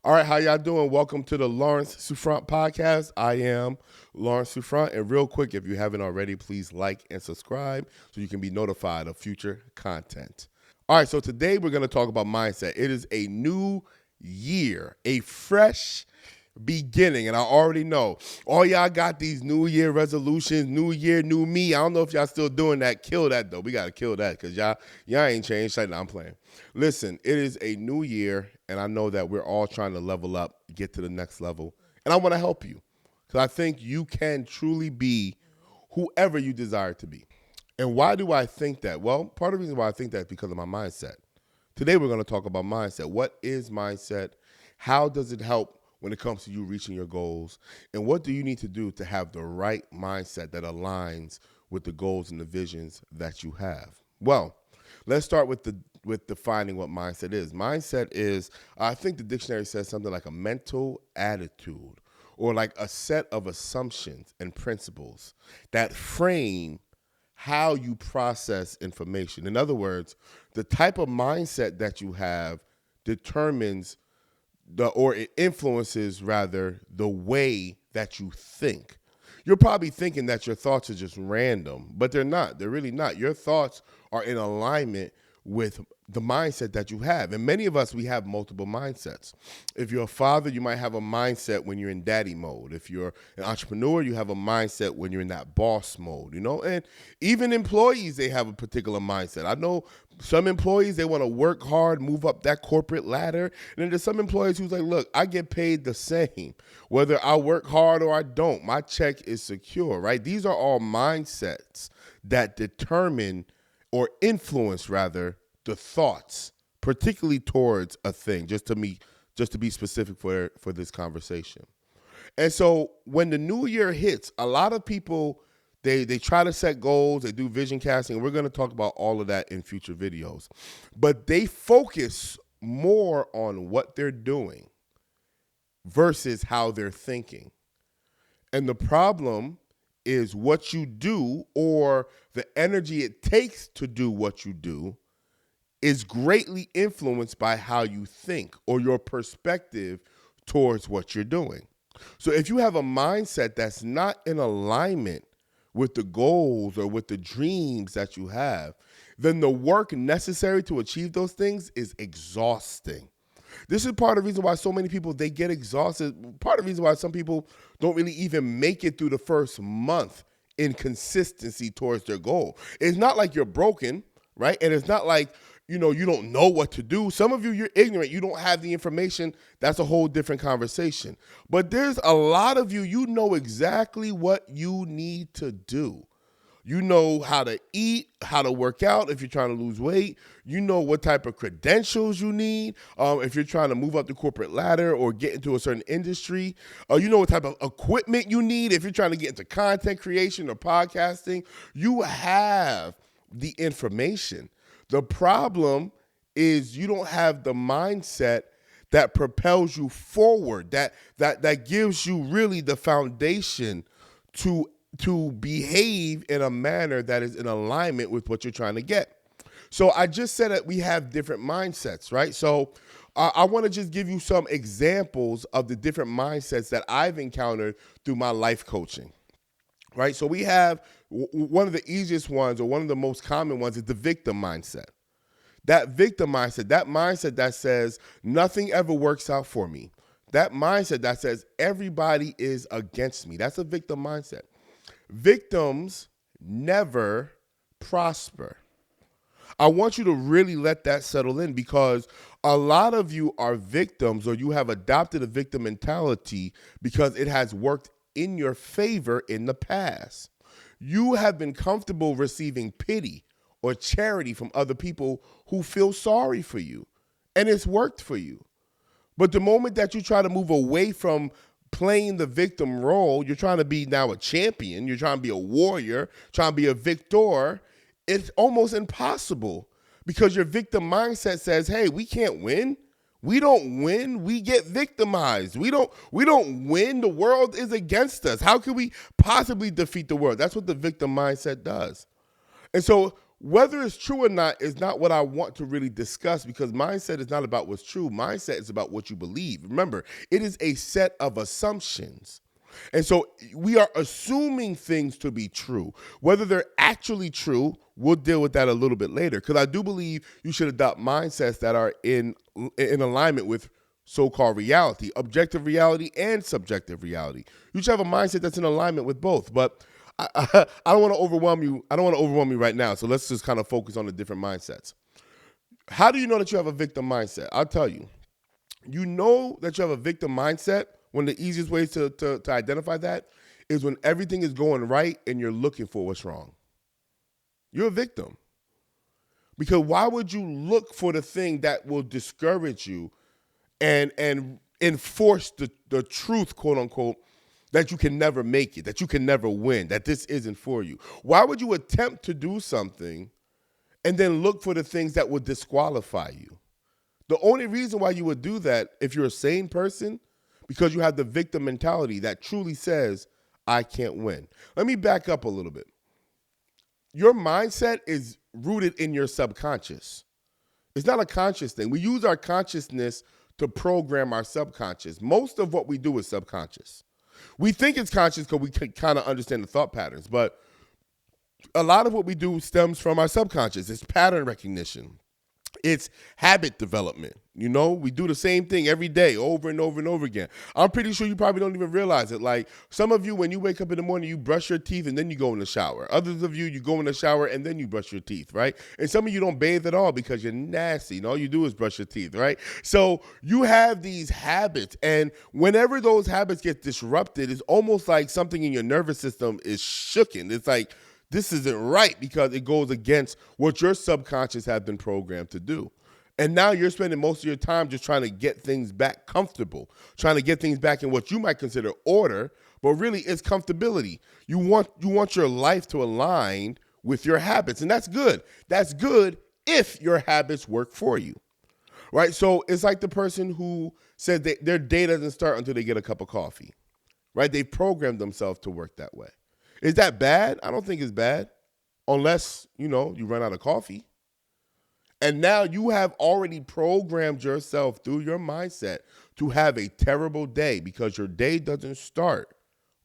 All right, how y'all doing? Welcome to the Lawrence Souffrant podcast. I am Lawrence Souffrant, and real quick, if you haven't already, please like and subscribe so you can be notified of future content. All right, so today we're going to talk about mindset. It is a new year, a fresh beginning, and I already know all y'all got these New Year resolutions, New Year, new me. I don't know if y'all still doing that. Kill that though. We gotta kill that because y'all ain't changed. Like, nah, I'm playing. Listen, it is a new year, and I know that we're all trying to level up, get to the next level, and I want to help you because I think you can truly be whoever you desire to be. And why do I think that? Well, part of the reason why I think that is because of my mindset. Today we're going to talk about mindset. What is mindset? How does it help when it comes to you reaching your goals? And what do you need to do to have the right mindset that aligns with the goals and the visions that you have? Well, let's start with defining what mindset is. Mindset is, I think the dictionary says something like a mental attitude or like a set of assumptions and principles that frame how you process information. In other words, the type of mindset that you have determines it influences rather the way that you think. You're probably thinking that your thoughts are just random, but they're not. They're really not. Your thoughts are in alignment with the mindset that you have. And many of us, we have multiple mindsets. If you're a father, you might have a mindset when you're in daddy mode. If you're an entrepreneur, you have a mindset when you're in that boss mode, And even employees, they have a particular mindset. I know some employees, they want to work hard, move up that corporate ladder. And then there's some employees who's like, look, I get paid the same, whether I work hard or I don't. My check is secure, right? These are all mindsets that determine or influence rather the thoughts, particularly towards a thing, just to be specific for this conversation. And so when the new year hits, a lot of people, they try to set goals, they do vision casting, and we're going to talk about all of that in future videos. But they focus more on what they're doing versus how they're thinking. And the problem is what you do or the energy it takes to do what you do is greatly influenced by how you think or your perspective towards what you're doing. So if you have a mindset that's not in alignment with the goals or with the dreams that you have, then the work necessary to achieve those things is exhausting. This is part of the reason why so many people, they get exhausted. Part of the reason why some people don't really even make it through the first month in consistency towards their goal. It's not like you're broken, right? And it's not like, you don't know what to do. Some of you, you're ignorant. You don't have the information. That's a whole different conversation. But there's a lot of you, you know exactly what you need to do. You know how to eat, how to work out if you're trying to lose weight. You know what type of credentials you need if you're trying to move up the corporate ladder or get into a certain industry. You know what type of equipment you need if you're trying to get into content creation or podcasting. You have the information. The problem is you don't have the mindset that propels you forward, that gives you really the foundation to behave in a manner that is in alignment with what you're trying to get. So I just said that we have different mindsets, right? So I want to just give you some examples of the different mindsets that I've encountered through my life coaching, right? So we have one of the easiest ones or one of the most common ones is the victim mindset. That victim mindset, that mindset that says nothing ever works out for me. That mindset that says everybody is against me. That's a victim mindset. Victims never prosper. I want you to really let that settle in because a lot of you are victims or you have adopted a victim mentality because it has worked in your favor in the past. You have been comfortable receiving pity or charity from other people who feel sorry for you, and it's worked for you. But the moment that you try to move away from playing the victim role, you're trying to be now a champion, you're trying to be a warrior, trying to be a victor, it's almost impossible because your victim mindset says, hey, we can't win. We don't win. We get victimized. We don't win. The world is against us. How can we possibly defeat the world? That's what the victim mindset does. And so Whether it's true or not is not what I want to really discuss, because mindset is not about what's true. Mindset is about what you believe. Remember, it is a set of assumptions. And so we are assuming things to be true. Whether they're actually true, we'll deal with that a little bit later, because I do believe you should adopt mindsets that are in alignment with so-called reality, objective reality and subjective reality. You should have a mindset that's in alignment with both. But I don't want to overwhelm you. I don't want to overwhelm you right now. So let's just kind of focus on the different mindsets. How do you know that you have a victim mindset? I'll tell you. You know that you have a victim mindset. One of the easiest ways to identify that is when everything is going right and you're looking for what's wrong. You're a victim. Because why would you look for the thing that will discourage you and enforce the truth, quote unquote, that you can never make it, that you can never win, that this isn't for you? Why would you attempt to do something and then look for the things that would disqualify you? The only reason why you would do that, if you're a sane person, because you have the victim mentality that truly says, I can't win. Let me back up a little bit. Your mindset is rooted in your subconscious. It's not a conscious thing. We use our consciousness to program our subconscious. Most of what we do is subconscious. We think it's conscious because we can kind of understand the thought patterns, but a lot of what we do stems from our subconscious. It's pattern recognition. It's habit development. You know, we do the same thing every day over and over and over again. I'm pretty sure you probably don't even realize it. Like some of you, when you wake up in the morning, you brush your teeth and then you go in the shower. Others of you, you go in the shower and then you brush your teeth, right? And some of you don't bathe at all because you're nasty and all you do is brush your teeth, right? So you have these habits, and whenever those habits get disrupted, it's almost like something in your nervous system is shooken. It's like, this isn't right, because it goes against what your subconscious has been programmed to do. And now you're spending most of your time just trying to get things back comfortable, trying to get things back in what you might consider order, but really it's comfortability. You want your life to align with your habits, and that's good. That's good if your habits work for you, right? So it's like the person who says that their day doesn't start until they get a cup of coffee, right? They programmed themselves to work that way. Is that bad? I don't think it's bad, unless, you run out of coffee. And now you have already programmed yourself through your mindset to have a terrible day, because your day doesn't start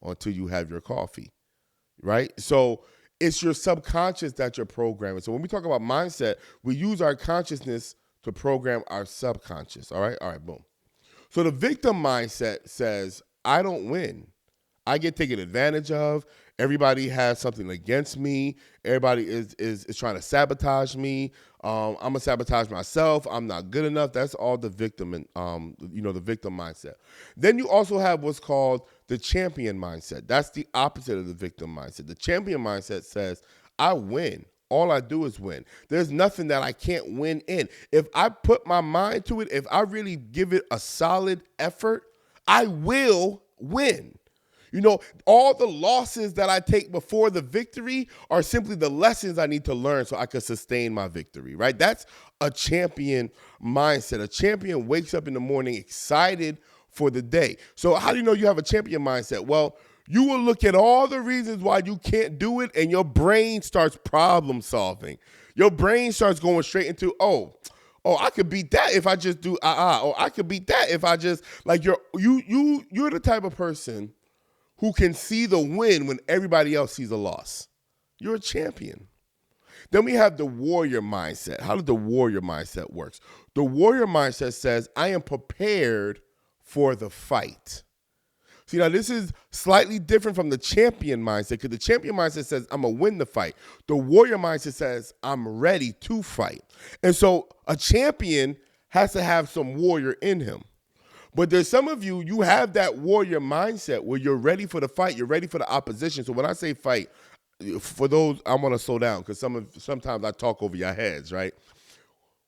until you have your coffee, right? So it's your subconscious that you're programming. So when we talk about mindset, we use our consciousness to program our subconscious, all right? All right, boom. So the victim mindset says, I don't win. I get taken advantage of. Everybody has something against me. Everybody is trying to sabotage me. I'm gonna sabotage myself. I'm not good enough. That's all the victim and the victim mindset. Then you also have what's called the champion mindset. That's the opposite of the victim mindset. The champion mindset says, I win. All I do is win. There's nothing that I can't win in. If I put my mind to it, if I really give it a solid effort, I will win. All the losses that I take before the victory are simply the lessons I need to learn so I can sustain my victory, right? That's a champion mindset. A champion wakes up in the morning excited for the day. So how do you know you have a champion mindset? Well, you will look at all the reasons why you can't do it, and your brain starts problem solving. Your brain starts going straight into, oh, I could beat that if I just do or I could beat that if I just, like, you're the type of person who can see the win when everybody else sees a loss. You're a champion. Then we have the warrior mindset. How does the warrior mindset work? The warrior mindset says, I am prepared for the fight. See, now this is slightly different from the champion mindset, because the champion mindset says, I'm going to win the fight. The warrior mindset says, I'm ready to fight. And so a champion has to have some warrior in him. But there's some of you have that warrior mindset where you're ready for the fight, you're ready for the opposition. So when I say fight, for those, I want to slow down because sometimes I talk over your heads, right?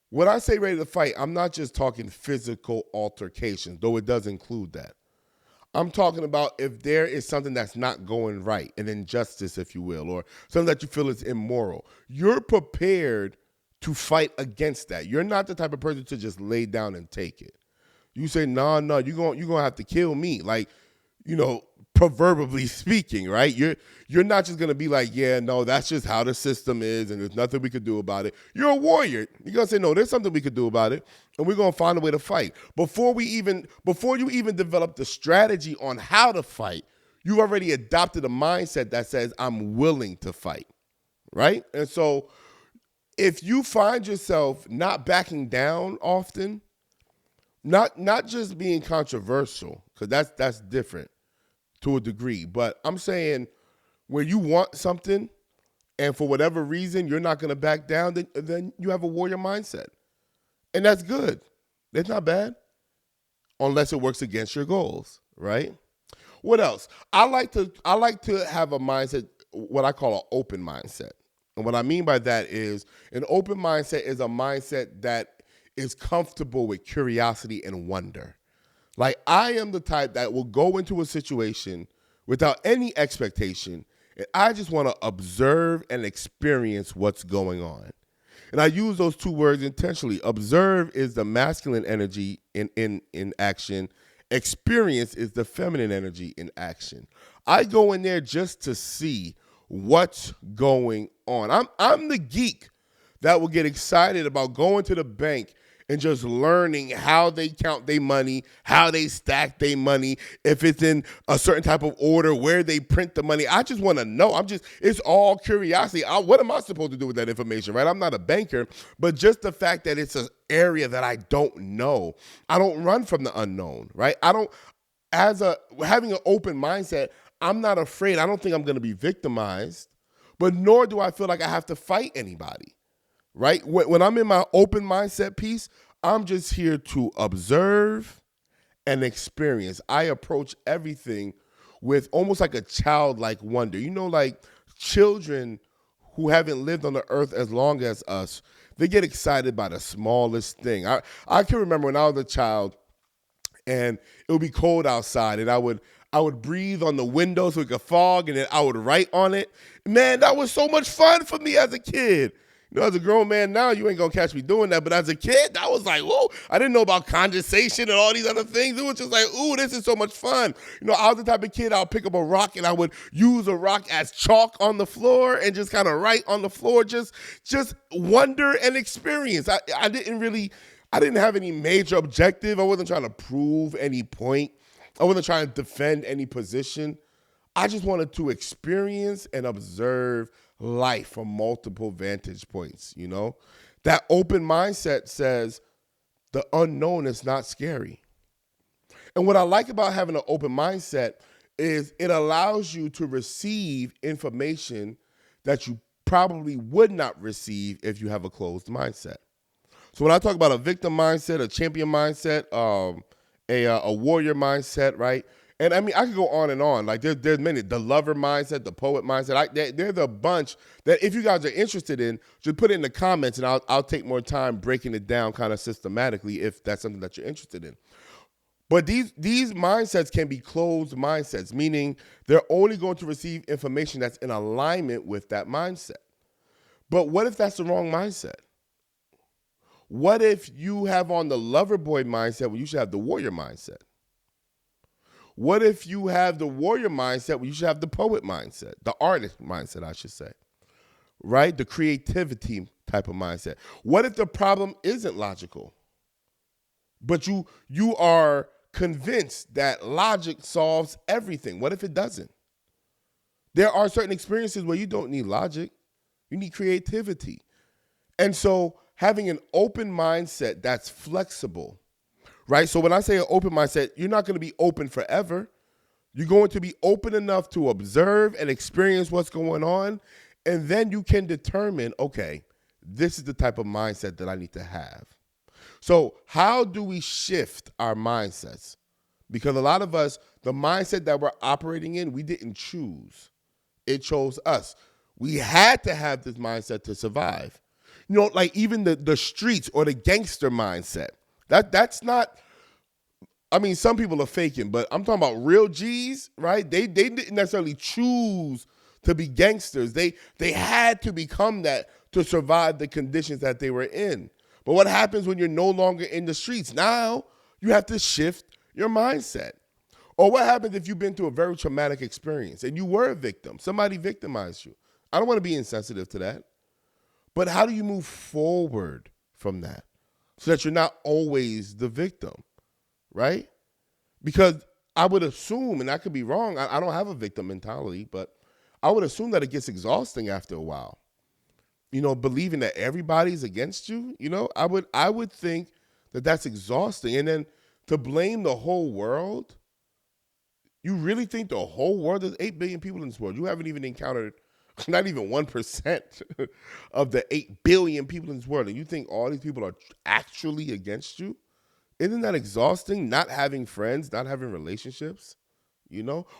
When I say ready to fight, I'm not just talking physical altercations, though it does include that. I'm talking about if there is something that's not going right, an injustice, if you will, or something that you feel is immoral. You're prepared to fight against that. You're not the type of person to just lay down and take it. You say, no, you're gonna have to kill me. Like, proverbially speaking, right? You're not just gonna be like, yeah, no, that's just how the system is, and there's nothing we could do about it. You're a warrior. You're gonna say, no, there's something we could do about it, and we're gonna find a way to fight. Before you even develop the strategy on how to fight, you've already adopted a mindset that says, I'm willing to fight, right? And so if you find yourself not backing down often, not just being controversial, because that's different to a degree, but I'm saying when you want something and for whatever reason you're not going to back down, then you have a warrior mindset. And that's good. That's not bad unless it works against your goals, right? What else? I like to have a mindset, what I call an open mindset. And what I mean by that is an open mindset is a mindset that is comfortable with curiosity and wonder. Like, I am the type that will go into a situation without any expectation, and I just want to observe and experience what's going on. And I use those two words intentionally. Observe is the masculine energy in action. Experience is the feminine energy in action. I go in there just to see what's going on. I'm the geek that will get excited about going to the bank and just learning how they count their money, how they stack their money, if it's in a certain type of order, where they print the money. I just want to know. It's all curiosity. What am I supposed to do with that information, right? I'm not a banker, but just the fact that it's an area that I don't know. I don't run from the unknown, right? Having an open mindset, I'm not afraid. I don't think I'm going to be victimized, but nor do I feel like I have to fight anybody. Right? When I'm in my open mindset piece, I'm just here to observe and experience. I approach everything with almost like a childlike wonder. Like children who haven't lived on the earth as long as us, they get excited by the smallest thing. I can remember when I was a child and it would be cold outside and I would breathe on the window so it could fog, and then I would write on it. Man, that was so much fun for me as a kid. As a grown man now, you ain't gonna catch me doing that. But as a kid, I was like, whoa, I didn't know about condensation and all these other things. It was just like, ooh, this is so much fun. I was the type of kid, I'll pick up a rock and I would use a rock as chalk on the floor and just kind of write on the floor, just wonder and experience. I didn't have any major objective. I wasn't trying to prove any point. I wasn't trying to defend any position. I just wanted to experience and observe life from multiple vantage points. That open mindset says the unknown is not scary. And what I like about having an open mindset is it allows you to receive information that you probably would not receive if you have a closed mindset. So when I talk about a victim mindset, a champion mindset, a warrior mindset, right? And I mean, I could go on and on. Like there's many, the lover mindset, the poet mindset. There's a bunch that if you guys are interested in, just put it in the comments and I'll take more time breaking it down kind of systematically if that's something that you're interested in. But these mindsets can be closed mindsets, meaning they're only going to receive information that's in alignment with that mindset. But what if that's the wrong mindset? What if you have on the lover boy mindset when you should have the warrior mindset? What if you have the warrior mindset when you should have the poet mindset, the artist mindset, I should say, right? The creativity type of mindset. What if the problem isn't logical, but you are convinced that logic solves everything? What if it doesn't? There are certain experiences where you don't need logic. You need creativity. And so having an open mindset that's flexible, right? So when I say an open mindset, you're not going to be open forever. You're going to be open enough to observe and experience what's going on. And then you can determine, okay, this is the type of mindset that I need to have. So how do we shift our mindsets? Because a lot of us, the mindset that we're operating in, we didn't choose. It chose us. We had to have this mindset to survive. Like even the streets or the gangster mindset. That's not, I mean, some people are faking, but I'm talking about real G's, right? They didn't necessarily choose to be gangsters. They had to become that to survive the conditions that they were in. But what happens when you're no longer in the streets? Now you have to shift your mindset. Or what happens if you've been through a very traumatic experience and you were a victim? Somebody victimized you. I don't want to be insensitive to that. But how do you move forward from that so that you're not always the victim, right? Because I would assume, and I could be wrong, I don't have a victim mentality, but I would assume that it gets exhausting after a while. Believing that everybody's against you, I would think that that's exhausting. And then to blame the whole world, you really think the whole world, there's 8 billion people in this world. You haven't even encountered not even 1% of the 8 billion people in this world. And you think all these people are actually against you? Isn't that exhausting? Not having friends, not having relationships,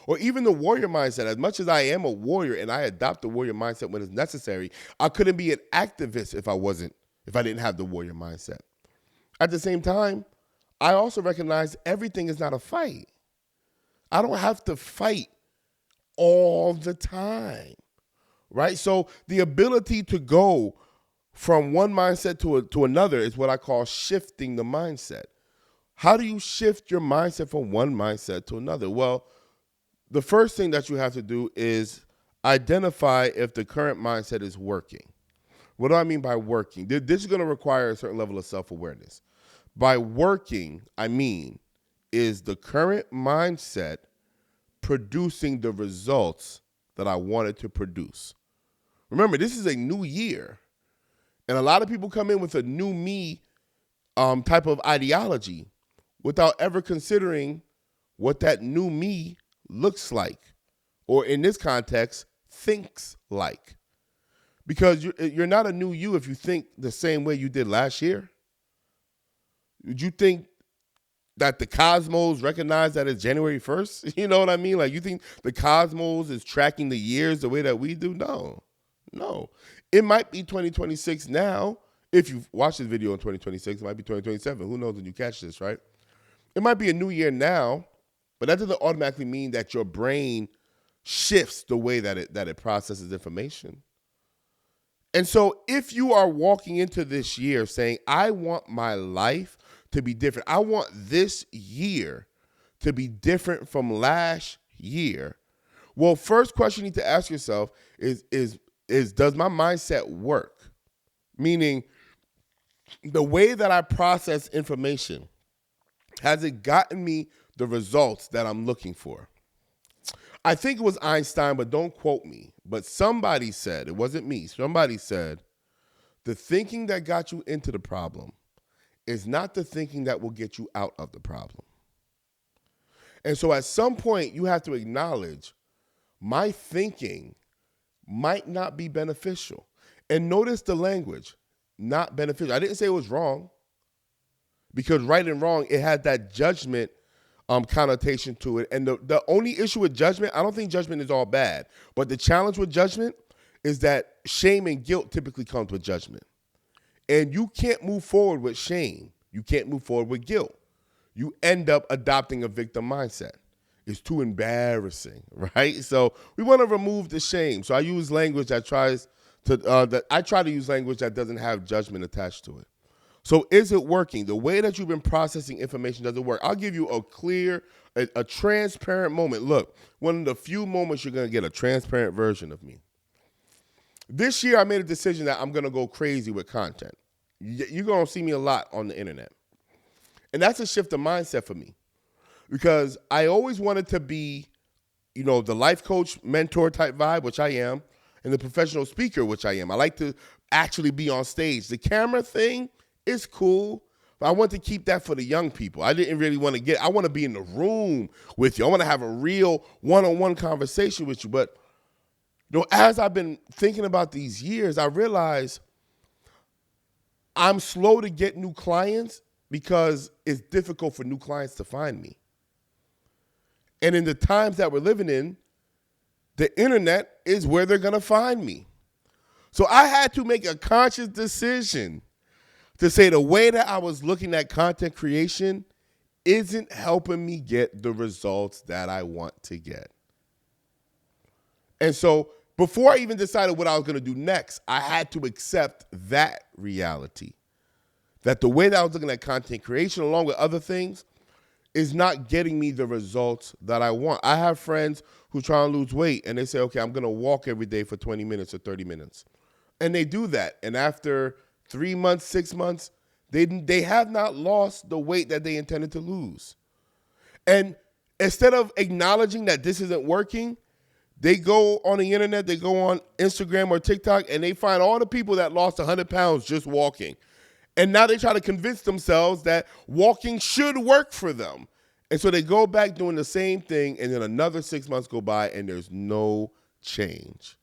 Or even the warrior mindset. As much as I am a warrior and I adopt the warrior mindset when it's necessary, I couldn't be an activist if I didn't have the warrior mindset. At the same time, I also recognize everything is not a fight. I don't have to fight all the time, right? So the ability to go from one mindset to another is what I call shifting the mindset. How do you shift your mindset from one mindset to another? Well, the first thing that you have to do is identify if the current mindset is working. What do I mean by working? This is going to require a certain level of self-awareness. By working, I mean, is the current mindset producing the results that I wanted to produce? Remember, this is a new year. And a lot of people come in with a new me type of ideology without ever considering what that new me looks like, or in this context, thinks like. Because you're not a new you if you think the same way you did last year. Would you think that the cosmos recognize that it's January 1st? You know what I mean? Like, you think the cosmos is tracking the years the way that we do? No. It might be 2026 now. If you watch this video in 2026, it might be 2027. Who knows when you catch this, right? It might be a new year now, but that doesn't automatically mean that your brain shifts the way that it processes information. And so if you are walking into this year saying, I want my life to be different, I want this year to be different from last year, well, first question you need to ask yourself is does my mindset work? Meaning, the way that I process information, has it gotten me the results that I'm looking for? I think it was Einstein, but don't quote me. But somebody said, it wasn't me, somebody said, the thinking that got you into the problem is not the thinking that will get you out of the problem. And so at some point, you have to acknowledge my thinking might not be beneficial. And notice the language, not beneficial. I didn't say it was wrong, because right and wrong, it had that judgment connotation to it. And the only issue with judgment, I don't think judgment is all bad, but the challenge with judgment is that shame and guilt typically comes with judgment. And you can't move forward with shame. You can't move forward with guilt. You end up adopting a victim mindset. It's too embarrassing, right? So we want to remove the shame. So I use language that I try to use language that doesn't have judgment attached to it. So is it working? The way that you've been processing information, does it work? I'll give you a clear, a transparent moment. Look, one of the few moments you're going to get a transparent version of me. This year, I made a decision that I'm going to go crazy with content. You're going to see me a lot on the internet. And that's a shift of mindset for me, because I always wanted to be, the life coach, mentor type vibe, which I am, and the professional speaker, which I am. I like to actually be on stage. The camera thing is cool, but I want to keep that for the young people. I didn't really want to I want to be in the room with you. I want to have a real one-on-one conversation with you. But as I've been thinking about these years, I realize I'm slow to get new clients because it's difficult for new clients to find me. And in the times that we're living in, the internet is where they're going to find me. So I had to make a conscious decision to say the way that I was looking at content creation isn't helping me get the results that I want to get. And so before I even decided what I was going to do next, I had to accept that reality, that the way that I was looking at content creation, along with other things, is not getting me the results that I want. I have friends who try and lose weight and they say, okay, I'm going to walk every day for 20 minutes or 30 minutes. And they do that. And after 3 months, 6 months, they have not lost the weight that they intended to lose. And instead of acknowledging that this isn't working, they go on the internet, they go on Instagram or TikTok, and they find all the people that lost 100 pounds just walking. And now they try to convince themselves that walking should work for them. And so they go back doing the same thing, and then another 6 months go by, and there's no change.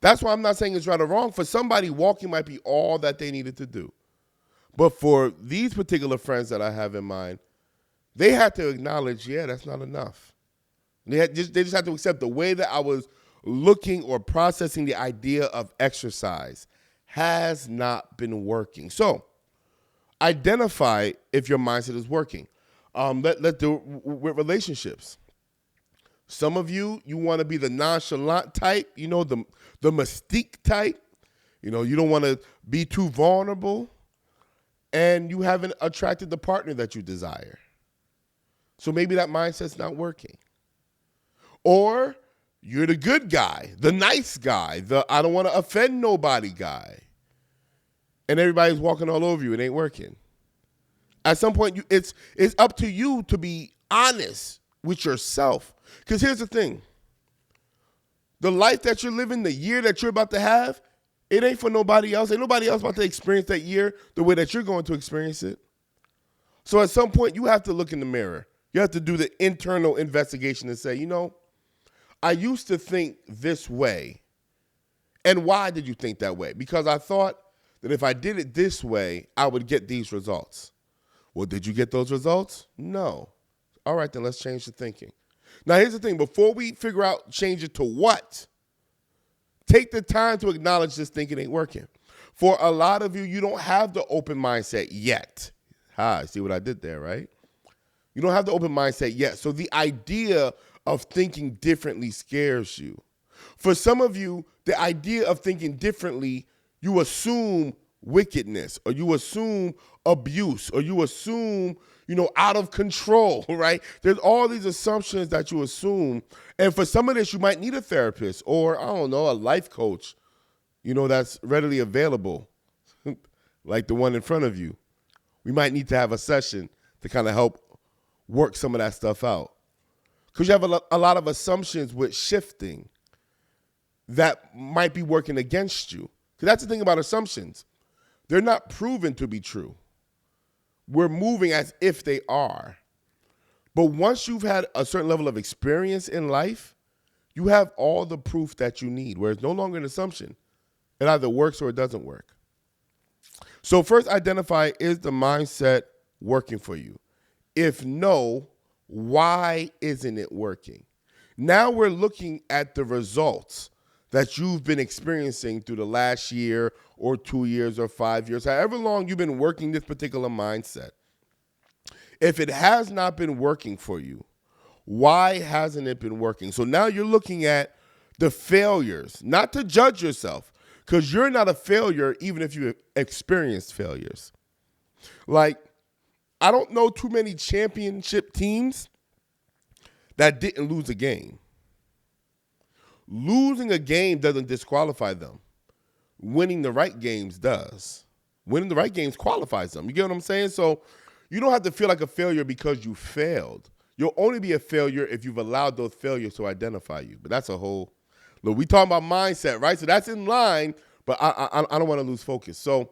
That's why I'm not saying it's right or wrong. For somebody, walking might be all that they needed to do. But for these particular friends that I have in mind, they had to acknowledge, yeah, that's not enough. They just had to accept the way that I was looking or processing the idea of exercise has not been working. So identify if your mindset is working. Let's do it with relationships. Some of you want to be the nonchalant type, the mystique type. You don't want to be too vulnerable, and you haven't attracted the partner that you desire. So maybe that mindset's not working. Or you're the good guy, the nice guy, the I don't want to offend nobody guy. And everybody's walking all over you. It ain't working. At some point, it's up to you to be honest with yourself. Because here's the thing. The life that you're living, the year that you're about to have, it ain't for nobody else. Ain't nobody else about to experience that year the way that you're going to experience it. So at some point, you have to look in the mirror. You have to do the internal investigation and say, I used to think this way. And why did you think that way? Because I thought that if I did it this way, I would get these results. Well, did you get those results? No. All right, then let's change the thinking. Now, here's the thing. Before we figure out change it to what, take the time to acknowledge this thinking ain't working. For a lot of you, you don't have the open mindset yet. See what I did there, right? You don't have the open mindset yet. So the idea of thinking differently scares you. For some of you, the idea of thinking differently, you assume wickedness, or you assume abuse, or you assume, out of control, right? There's all these assumptions that you assume. And for some of this, you might need a therapist or, a life coach, that's readily available, like the one in front of you. We might need to have a session to kind of help work some of that stuff out. Because you have a lot of assumptions with shifting that might be working against you. Because that's the thing about assumptions. They're not proven to be true. We're moving as if they are. But once you've had a certain level of experience in life, you have all the proof that you need, where it's no longer an assumption. It either works or it doesn't work. So first identify, is the mindset working for you? If no, why isn't it working? Now we're looking at the results that you've been experiencing through the last year or 2 years or 5 years, however long you've been working this particular mindset. If it has not been working for you, why hasn't it been working? So now you're looking at the failures, not to judge yourself, because you're not a failure even if you experienced failures. Like, I don't know too many championship teams that didn't lose a game. Losing a game doesn't disqualify them. Winning the right games does. Winning the right games qualifies them. You get what I'm saying? So you don't have to feel like a failure because you failed. You'll only be a failure if you've allowed those failures to identify you. But that's a whole, look, we talking about mindset, right? So that's in line, but I don't want to lose focus. So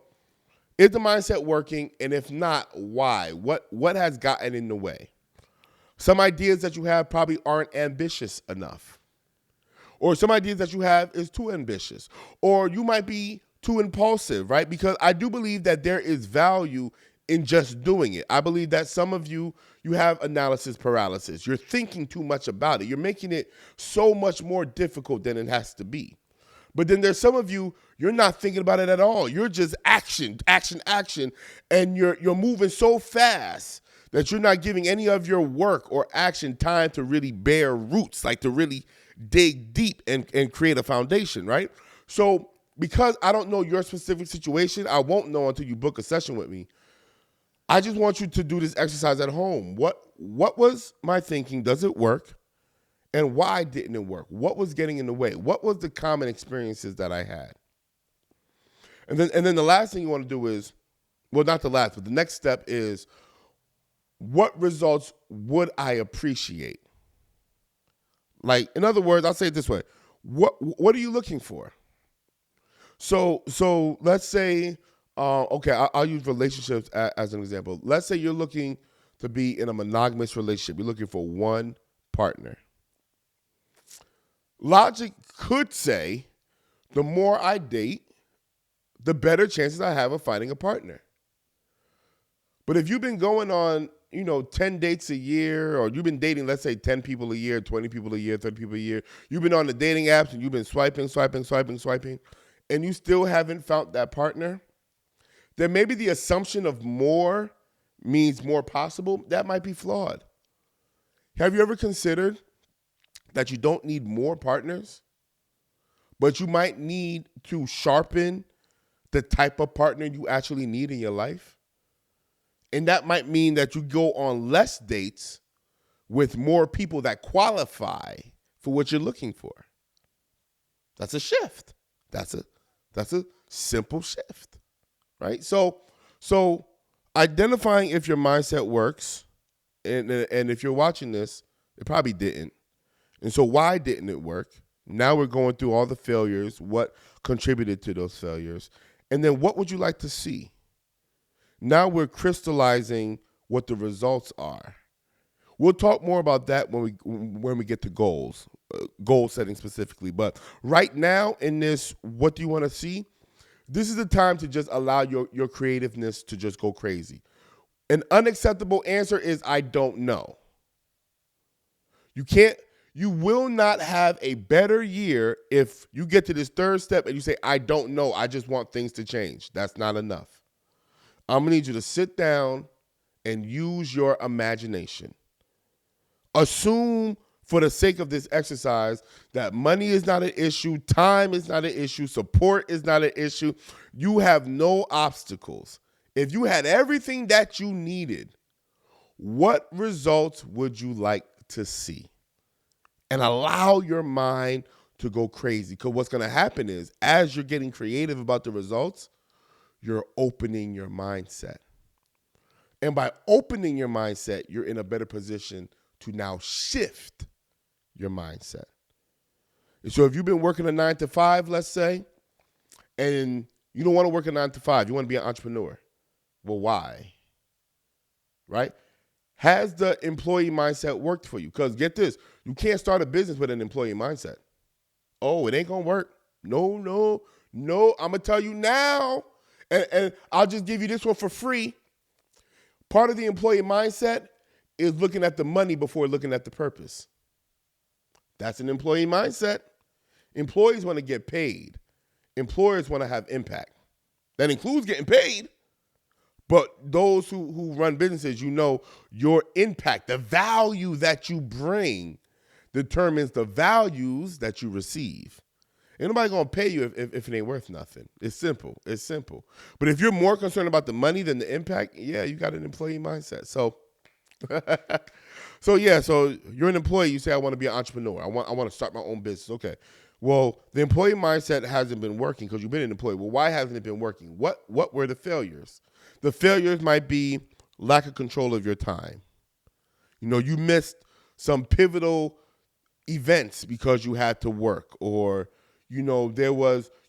is the mindset working? And if not, why? What has gotten in the way? Some ideas that you have probably aren't ambitious enough. Or some ideas that you have is too ambitious. Or you might be too impulsive, right? Because I do believe that there is value in just doing it. I believe that some of you have analysis paralysis. You're thinking too much about it. You're making it so much more difficult than it has to be. But then there's some of you, you're not thinking about it at all. You're just action, and you're moving so fast that you're not giving any of your work or action time to really bear roots, like to really dig deep and create a foundation, right? So because I don't know your specific situation, I won't know until you book a session with me. I just want you to do this exercise at home. What was my thinking? Does it work? And why didn't it work? What was getting in the way? What was the common experiences that I had? And then the last thing you want to do is, well, not the last, but the next step is, what results would I appreciate? Like, in other words, I'll say it this way. What are you looking for? So let's say, okay, I'll use relationships as an example. Let's say you're looking to be in a monogamous relationship. You're looking for one partner. Logic could say, the more I date, the better chances I have of finding a partner. But if you've been going on, 10 dates a year, or you've been dating, let's say 10 people a year, 20 people a year, 30 people a year, you've been on the dating apps and you've been swiping, and you still haven't found that partner, then maybe the assumption of more means more possible. That might be flawed. Have you ever considered that you don't need more partners, but you might need to sharpen the type of partner you actually need in your life? And that might mean that you go on less dates with more people that qualify for what you're looking for. That's a shift. That's a simple shift, right? So identifying if your mindset works, and if you're watching this, it probably didn't. And so why didn't it work? Now we're going through all the failures, what contributed to those failures, and then what would you like to see? Now we're crystallizing what the results are. We'll talk more about that when we get to goals, goal setting specifically. But right now in this, what do you want to see? This is the time to just allow your creativeness to just go crazy. An unacceptable answer is, I don't know. You will not have a better year if you get to this third step and you say, I don't know, I just want things to change. That's not enough. I'm going to need you to sit down and use your imagination. Assume, for the sake of this exercise, that money is not an issue, time is not an issue, support is not an issue. You have no obstacles. If you had everything that you needed, what results would you like to see? And allow your mind to go crazy. Because what's going to happen is, as you're getting creative about the results, you're opening your mindset. And by opening your mindset, you're in a better position to now shift your mindset. And so if you've been working a 9 to 5, let's say, and you don't want to work a 9 to 5, you want to be an entrepreneur. Well, why? Right? Has the employee mindset worked for you? Because get this, you can't start a business with an employee mindset. Oh, it ain't going to work. No. I'm going to tell you now. And I'll just give you this one for free. Part of the employee mindset is looking at the money before looking at the purpose. That's an employee mindset. Employees want to get paid. Employers want to have impact. That includes getting paid. But those who run businesses, your impact, the value that you bring determines the values that you receive. Ain't nobody gonna pay you if it ain't worth nothing. It's simple. But if you're more concerned about the money than the impact, yeah, you got an employee mindset. So you're an employee. You say, I want to be an entrepreneur. I want to start my own business. Okay. Well, the employee mindset hasn't been working because you've been an employee. Well, why hasn't it been working? What were the failures? The failures might be lack of control of your time. You missed some pivotal events because you had to work, or you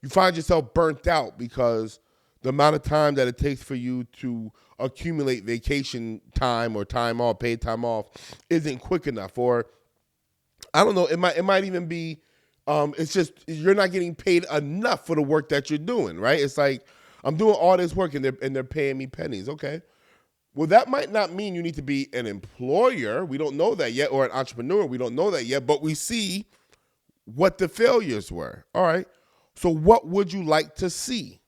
find yourself burnt out because the amount of time that it takes for you to accumulate vacation time or time off, paid time off, isn't quick enough. Or I don't know, it might even be, it's just you're not getting paid enough for the work that you're doing, right? It's like, I'm doing all this work and they're paying me pennies. Okay. Well, that might not mean you need to be an employer. We don't know that yet. Or an entrepreneur. We don't know that yet. But we see what the failures were. All right. So what would you like to see?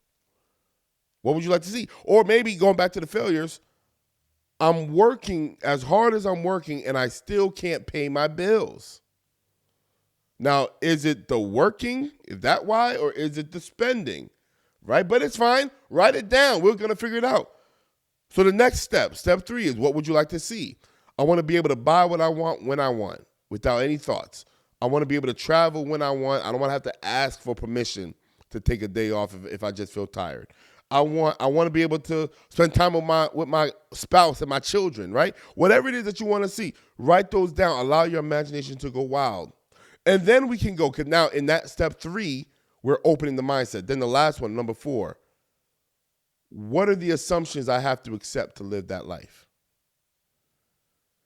What would you like to see? Or maybe going back to the failures, I'm working as hard as I'm working and I still can't pay my bills. Now, is it the working? Is that why? Or is it the spending? Right? But it's fine. Write it down. We're going to figure it out. So the next step 3 is, what would you like to see? I want to be able to buy what I want when I want without any thoughts. I want to be able to travel when I want. I don't want to have to ask for permission to take a day off if I just feel tired. I want to be able to spend time with my spouse and my children, right? Whatever it is that you want to see, write those down. Allow your imagination to go wild. And then we can go, because now in that step 3, we're opening the mindset. Then the last one, number 4, what are the assumptions I have to accept to live that life?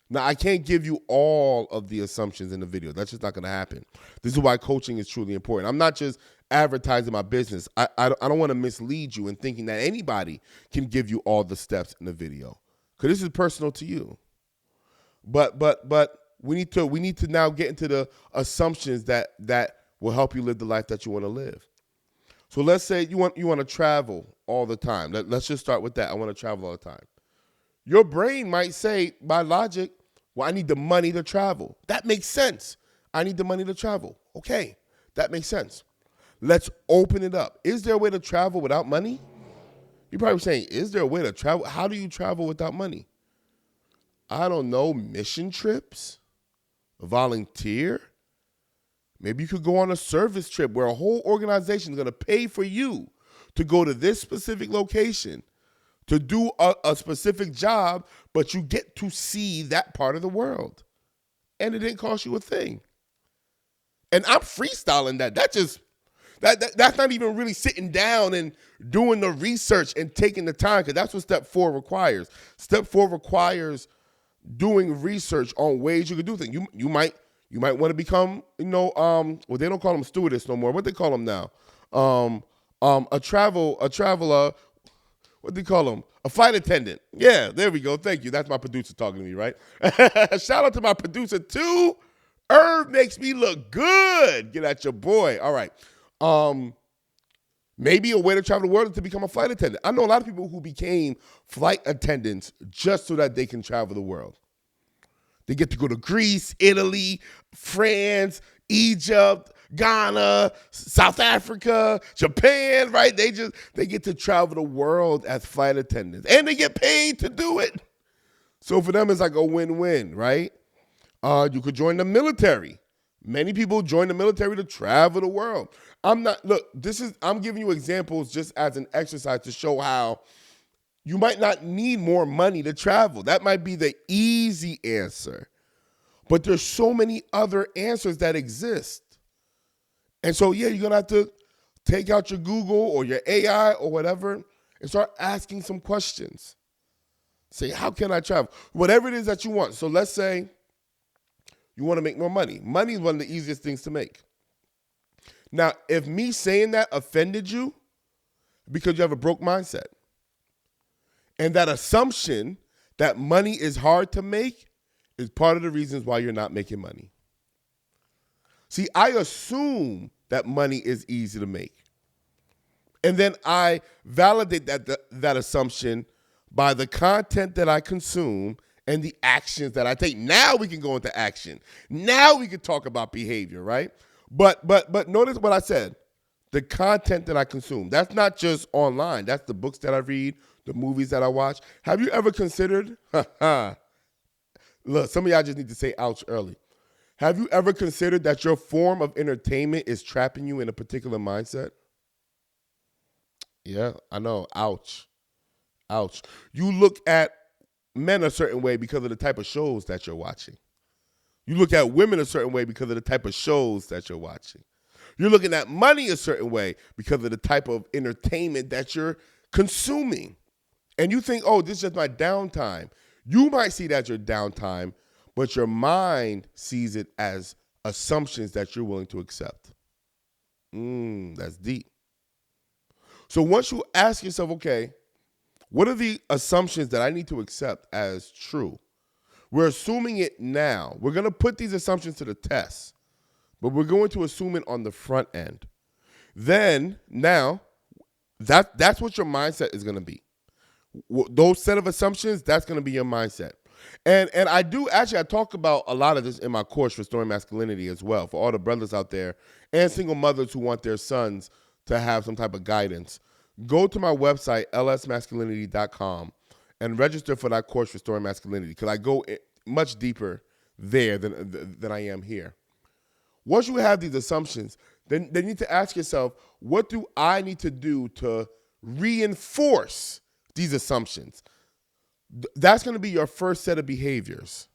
Now, I can't give you all of the assumptions in the video. That's just not going to happen. This is why coaching is truly important. I'm not just advertising my business. I don't want to mislead you in thinking that anybody can give you all the steps in the video, because this is personal to you. But we need to now get into the assumptions that will help you live the life that you want to live. So let's say you want to travel all the time. Let's just start with that. I want to travel all the time. Your brain might say, by logic, well, I need the money to travel. That makes sense. I need the money to travel. Okay, that makes sense. Let's open it up. Is there a way to travel without money? You're probably saying, is there a way to travel? How do you travel without money? I don't know, mission trips? Volunteer? Maybe you could go on a service trip where a whole organization is going to pay for you to go to this specific location to do a specific job, but you get to see that part of the world. And it didn't cost you a thing. And I'm freestyling that. That's not even really sitting down and doing the research and taking the time, because that's what step 4 requires. Step 4 requires doing research on ways you can do things. You might want to become, well, they don't call them stewardess no more. What they call them now? A traveler. What do you call them? A flight attendant. Yeah, there we go. Thank you. That's my producer talking to me, right? Shout out to my producer, too. Irv makes me look good. Get at your boy. All right. Maybe a way to travel the world is to become a flight attendant. I know a lot of people who became flight attendants just so that they can travel the world. They get to go to Greece, Italy, France, Egypt, Ghana, South Africa, Japan, right? They get to travel the world as flight attendants, and they get paid to do it. So for them, it's like a win-win, right? You could join the military. Many people join the military to travel the world. I'm giving you examples just as an exercise to show how you might not need more money to travel. That might be the easy answer. But there's so many other answers that exist. And so, yeah, you're going to have to take out your Google or your AI or whatever and start asking some questions. Say, how can I travel? Whatever it is that you want. So let's say you want to make more money. Money is one of the easiest things to make. Now, if me saying that offended you because you have a broke mindset, and that assumption that money is hard to make is part of the reasons why you're not making money. See, I assume that money is easy to make. And then I validate that assumption by the content that I consume and the actions that I take. Now we can go into action. Now we can talk about behavior, right? But notice what I said. The content that I consume. That's not just online. That's the books that I read, the movies that I watch. Have you ever considered, look, some of y'all just need to say ouch early. Have you ever considered that your form of entertainment is trapping you in a particular mindset? Yeah, I know. Ouch. Ouch. You look at men a certain way because of the type of shows that you're watching. You look at women a certain way because of the type of shows that you're watching. You're looking at money a certain way because of the type of entertainment that you're consuming. And you think, oh, this is just my downtime. You might see that as your downtime, but your mind sees it as assumptions that you're willing to accept. That's deep. So once you ask yourself, okay, what are the assumptions that I need to accept as true? We're assuming it now. We're going to put these assumptions to the test, but we're going to assume it on the front end. Then, now, that's what your mindset is going to be. Those set of assumptions, that's going to be your mindset. And I talk about a lot of this in my course, Restoring Masculinity, as well, for all the brothers out there and single mothers who want their sons to have some type of guidance. Go to my website, lsmasculinity.com, and register for that course, Restoring Masculinity, because I go much deeper there than I am here. Once you have these assumptions, then you need to ask yourself, what do I need to do to reinforce these assumptions? That's going to be your first set of behaviors.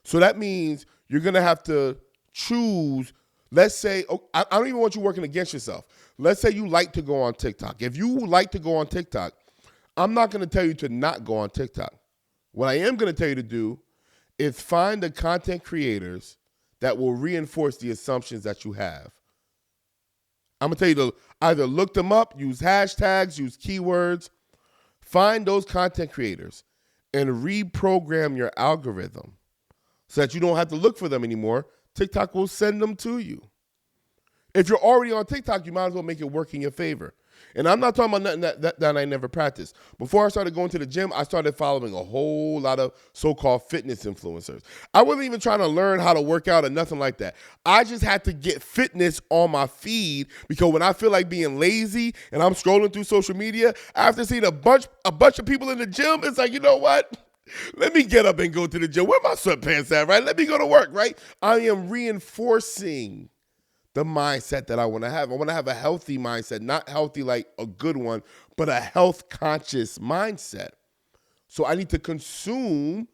So that means you're going to have to choose. Let's say, I don't even want you working against yourself. Let's say you like to go on TikTok. If you like to go on TikTok, I'm not going to tell you to not go on TikTok. What I am going to tell you to do is find the content creators that will reinforce the assumptions that you have. I'm going to tell you to either look them up, use hashtags, use keywords. Find those content creators and reprogram your algorithm so that you don't have to look for them anymore. TikTok will send them to you. If you're already on TikTok, you might as well make it work in your favor. And I'm not talking about nothing that I never practiced. Before I started going to the gym, I started following a whole lot of so-called fitness influencers. I wasn't even trying to learn how to work out or nothing like that. I just had to get fitness on my feed because when I feel like being lazy and I'm scrolling through social media, after seeing a bunch of people in the gym, it's like, you know what? Let me get up and go to the gym. Where my sweatpants at, right? Let me go to work, right? I am reinforcing the mindset that I want to have. I want to have a healthy mindset, not healthy like a good one, but a health conscious mindset. So I need to consume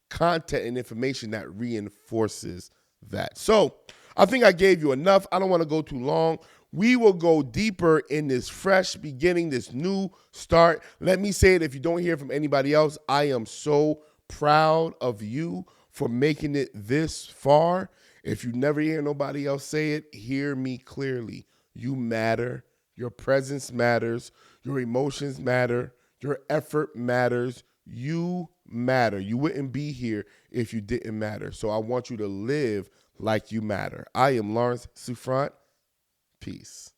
content and information that reinforces that. So I think I gave you enough. I don't want to go too long. We will go deeper in this fresh beginning, this new start. Let me say it if you don't hear from anybody else. I am so proud of you for making it this far. If you never hear nobody else say it, hear me clearly. You matter. Your presence matters. Your emotions matter. Your effort matters. You matter. You wouldn't be here if you didn't matter. So I want you to live like you matter. I am Lawrence Souffrant. Peace.